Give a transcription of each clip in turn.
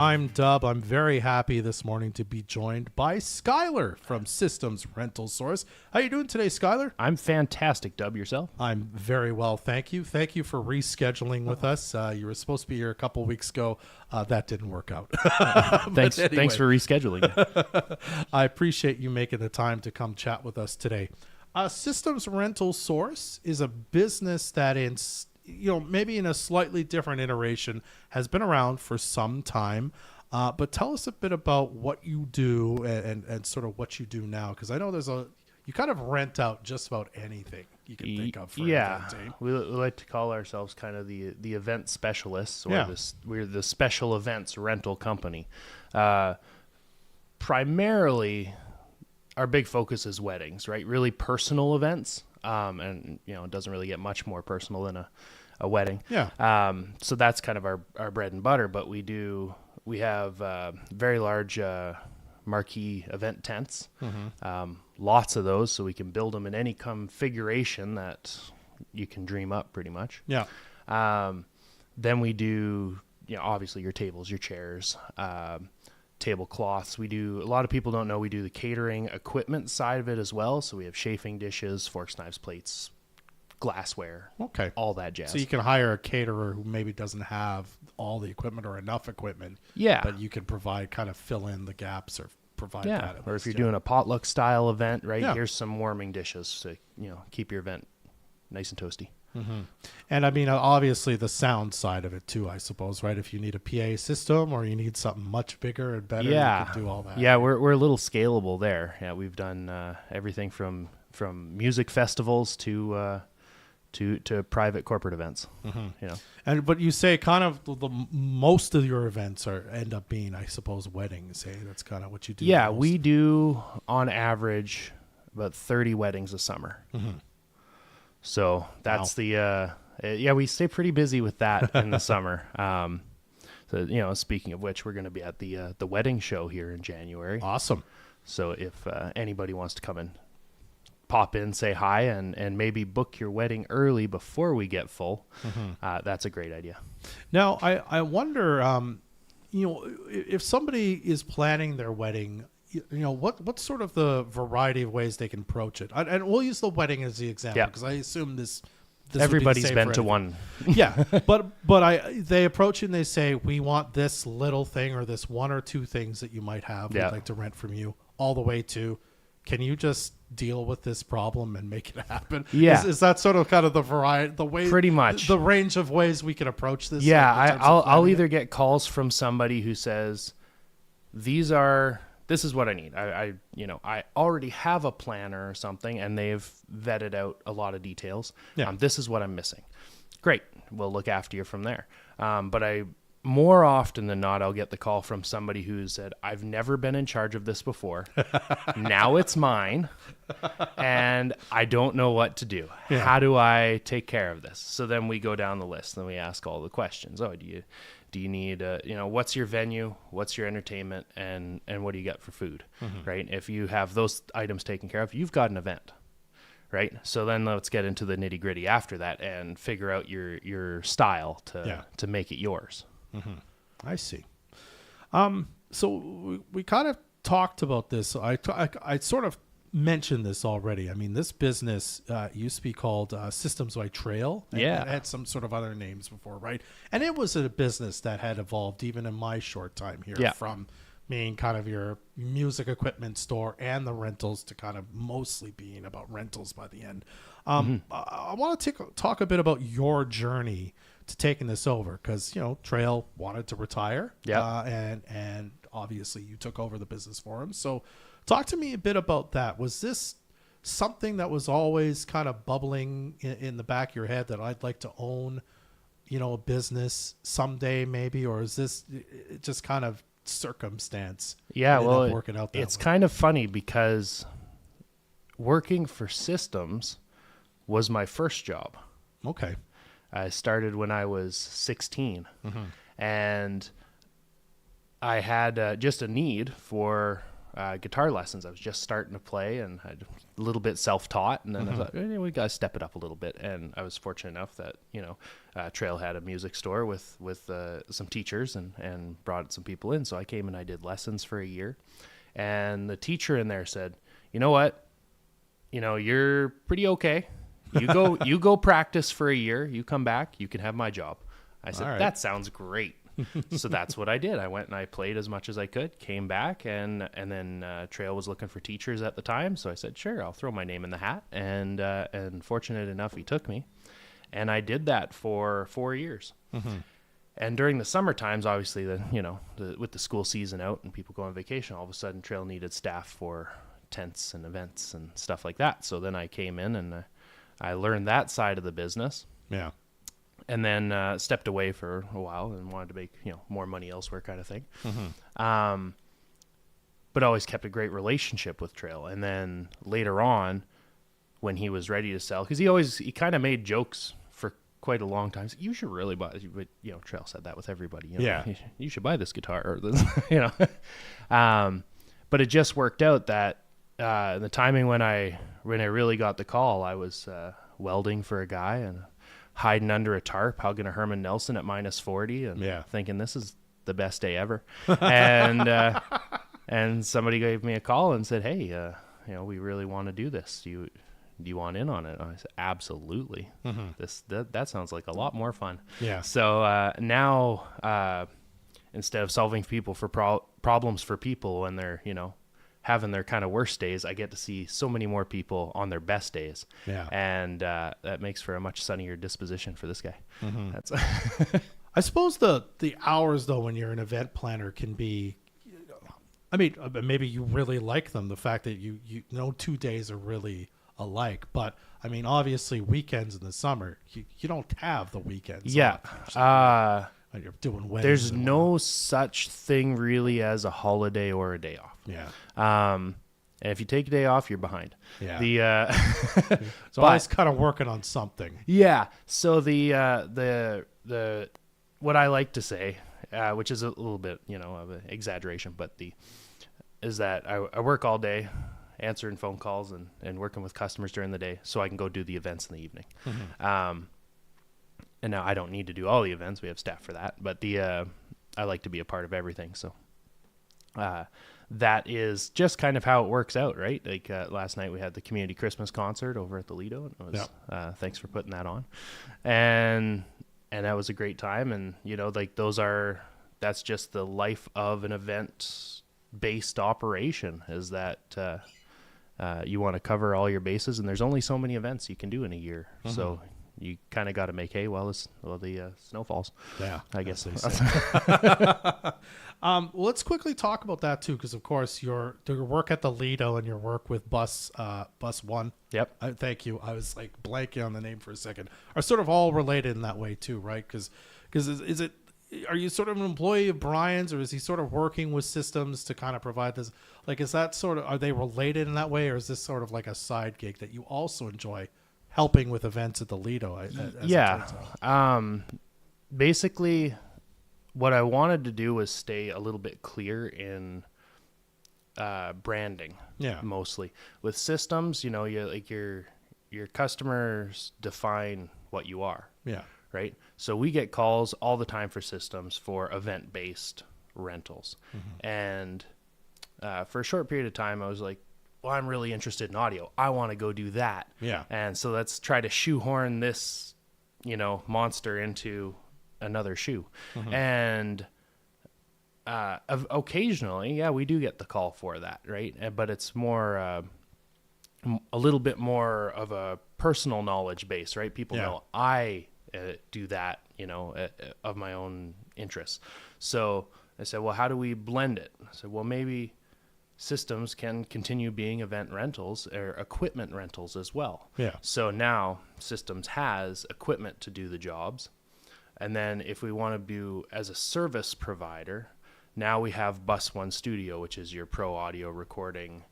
I'm Dub. I'm very happy this morning to be joined by Skyler from Systems Rental Source. How you doing today, Skyler? I'm fantastic, Dub. Yourself? I'm very well, thank you. Thank you for rescheduling with us. You were supposed to be here a couple weeks ago. That didn't work out. Thanks for rescheduling. I appreciate you making the time to come chat with us today. Systems Rental Source is a business that maybe in a slightly different iteration, has been around for some time. But tell us a bit about what you do and sort of what you do now, because I know you kind of rent out just about anything you can think of for eventing. We like to call ourselves kind of the event specialists, or we're the special events rental company. Primarily, our big focus is weddings, right? Really personal events. And it doesn't really get much more personal than a wedding. Yeah. So that's kind of our bread and butter, but we have very large marquee event tents. Mm-hmm. Lots of those, so we can build them in any configuration that you can dream up pretty much. Yeah. Then we do, obviously your tables, your chairs, tablecloths. A lot of people don't know we do the catering equipment side of it as well. So we have chafing dishes, forks, knives, plates, glassware, all that jazz. So you can hire a caterer who maybe doesn't have all the equipment or enough equipment. Yeah. But you can fill in the gaps or provide that. Or if you're doing a potluck style event, right? Yeah. Here's some warming dishes to, keep your event nice and toasty. Mm-hmm. And I mean, obviously the sound side of it too, I suppose, right? If you need a PA system or you need something much bigger and better, you can do all that. Yeah, we're a little scalable there. Yeah, we've done everything from music festivals to private corporate events. Mm-hmm. But you say kind of the most of your events end up being, I suppose, weddings. That's kind of what you do. Yeah, we do on average about 30 weddings a summer. Mm-hmm. So that's we stay pretty busy with that in the summer. So, speaking of which, we're going to be at the wedding show here in January. Awesome. So if anybody wants to come and pop in, say hi, and maybe book your wedding early before we get full, that's a great idea. Now, I wonder, if somebody is planning their wedding, what's sort of the variety of ways they can approach it? And we'll use the wedding as the example, because I assume this everybody's been to one. Yeah, but they approach it and they say, we want this little thing or this one or two things that you might have we'd like to rent from you, all the way to, can you just deal with this problem and make it happen? Yeah. Is that sort of kind of the variety, the way, pretty much the range of ways we can approach this? Yeah, I'll either get calls from somebody who says, this is what I need. I already have a planner or something, and they've vetted out a lot of details. Yeah. This is what I'm missing. Great. We'll look after you from there. But more often than not, I'll get the call from somebody who said, I've never been in charge of this before. Now it's mine, and I don't know what to do. Yeah. How do I take care of this? So then we go down the list, and we ask all the questions. Oh, do you need, what's your venue? What's your entertainment? And what do you got for food, right? If you have those items taken care of, you've got an event, right? So then let's get into the nitty gritty after that and figure out your style to make it yours. Mm-hmm. I see. So we kind of talked about this. I sort of mentioned this already. I mean, this business used to be called Systems by Trail. Yeah. It had some sort of other names before, right? And it was a business that had evolved even in my short time here from being kind of your music equipment store and the rentals to kind of mostly being about rentals by the end. I want to talk a bit about your journey to taking this over, because Trail wanted to retire, and obviously you took over the business for him. So talk to me a bit about that. Was this something that was always kind of bubbling in the back of your head that I'd like to own, a business someday maybe, or is this just kind of circumstance? Yeah, well, working out that it's way? kind of funny because working for Systems was my first job. Okay. I started when I was 16, and I had just a need for guitar lessons. I was just starting to play and had a little bit self-taught, and then I thought, we got to step it up a little bit. And I was fortunate enough that, Trail had a music store with some teachers and brought some people in. So I came and I did lessons for a year. And the teacher in there said, you know what? You're pretty okay. You go practice for a year. You come back, you can have my job. I said, that sounds great. So that's what I did. I went and I played as much as I could, came back, and then Trail was looking for teachers at the time. So I said, sure, I'll throw my name in the hat. And fortunate enough, he took me. And I did that for 4 years. And during the summer times, obviously, with the school season out and people go on vacation, all of a sudden Trail needed staff for tents and events and stuff like that. So then I came in and I learned that side of the business. Yeah. And then stepped away for a while and wanted to make more money elsewhere, kind of thing. But always kept a great relationship with Trail. And then later on, when he was ready to sell, because he kind of made jokes for quite a long time. You should really buy it. But Trail said that with everybody. Yeah, you should buy this guitar or this. But it just worked out that the timing when I really got the call, I was welding for a guy and hiding under a tarp, hugging a Herman Nelson at -40 and thinking this is the best day ever. And somebody gave me a call and said, hey, we really want to do this. Do you want in on it? And I said, absolutely. That sounds like a lot more fun. Yeah. So now instead of solving people for problems for people when they're, having their kind of worst days, I get to see so many more people on their best days. Yeah. And that makes for a much sunnier disposition for this guy. That's I suppose the hours, though, when you're an event planner can be, maybe you really like them, the fact that you 2 days are really alike. But, obviously weekends in the summer, you don't have the weekends. Yeah. When you're doing weddings. There's no such thing really as a holiday or a day off. Yeah. And if you take a day off, you're behind. Yeah. So always kind of working on something. Yeah. So the what I like to say, which is a little bit of an exaggeration, but is that I work all day, answering phone calls and working with customers during the day, so I can go do the events in the evening. And now I don't need to do all the events. We have staff for that. But I like to be a part of everything. So that is just kind of how it works out, right? Like last night we had the community Christmas concert over at the Lido. And it was, thanks for putting that on. And that was a great time. And, that's just the life of an event-based operation, is that you want to cover all your bases. And there's only so many events you can do in a year. So you kind of got to make hay while the snow falls. Yeah, I guess. Let's quickly talk about that too, because of course your work at the Lido and your work with Bus One. Yep. Thank you. I was like blanking on the name for a second. Are sort of all related in that way too, right? Because is it? Are you sort of an employee of Brian's, or is he sort of working with systems to kind of provide this? Like, is that sort of, are they related in that way, or is this sort of like a side gig that you also enjoy? Helping with events at the Lido. Basically, what I wanted to do was stay a little bit clear in branding. Yeah. Mostly with systems, your customers define what you are. Yeah. Right. So we get calls all the time for systems for event-based rentals, and for a short period of time, I was like, well, I'm really interested in audio. I want to go do that. Yeah. And so let's try to shoehorn this, monster into another shoe. And occasionally, we do get the call for that, right? But it's more, a little bit more of a personal knowledge base, right? People know I do that, of my own interests. So I said, well, how do we blend it? I said, well, maybe systems can continue being event rentals or equipment rentals as well. Yeah. So now Systems has equipment to do the jobs. And then if we want to do as a service provider, now we have Bus One Studio, which is your pro audio recording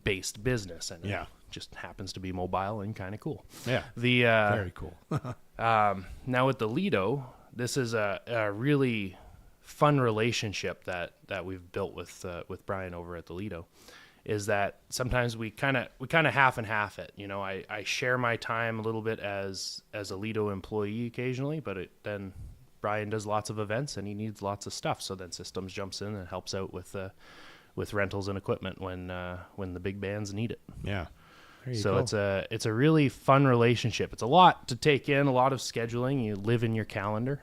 based business. And it just happens to be mobile and kind of cool. Yeah. Very cool. Now with the Lido, this is a really fun relationship that we've built with Brian over at the Lido is that sometimes we kind of half and half it. You know, I share my time a little bit as a Lido employee occasionally, but then Brian does lots of events and he needs lots of stuff. So then Systems jumps in and helps out with rentals and equipment when the big bands need it. Yeah. So it's a really fun relationship. It's a lot to take in, a lot of scheduling. You live in your calendar,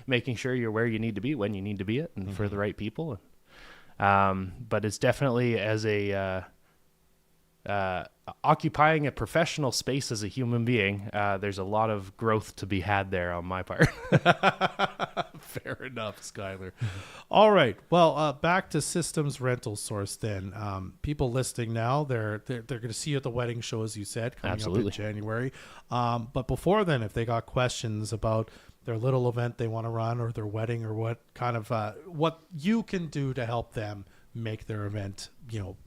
making sure you're where you need to be when you need to be it, and for the right people. But it's definitely as a occupying a professional space as a human being. There's a lot of growth to be had there on my part. Fair enough, Skyler. All right. Well, back to Systems Rental Source then. People listening now, they're going to see you at the wedding show, as you said, coming up in January. But before then, if they got questions about their little event they want to run or their wedding or what kind of what you can do to help them make their event,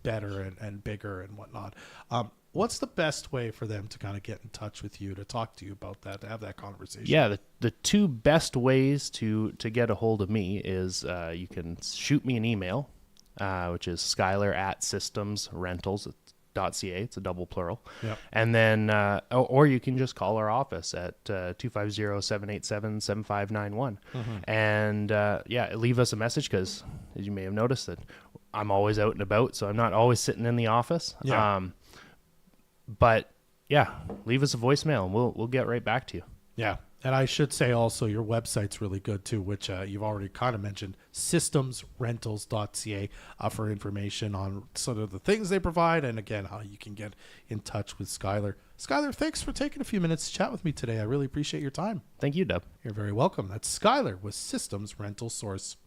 better and bigger and whatnot. What's the best way for them to kind of get in touch with you, to talk to you about that, to have that conversation? Yeah, the two best ways to get a hold of me is you can shoot me an email, which is skyler@systemsrentals.ca. It's a double plural. Yep. And then, or you can just call our office at 250-787-7591. And leave us a message because, as you may have noticed, that I'm always out and about, so I'm not always sitting in the office. Yeah. But yeah, leave us a voicemail and we'll get right back to you. Yeah. And I should say also your website's really good too, which you've already kind of mentioned, systemsrentals.ca, for information on sort of the things they provide and, again, how you can get in touch with Skyler. Skyler, thanks for taking a few minutes to chat with me today. I really appreciate your time. Thank you, Dub. You're very welcome. That's Skyler with Systems Rental Source.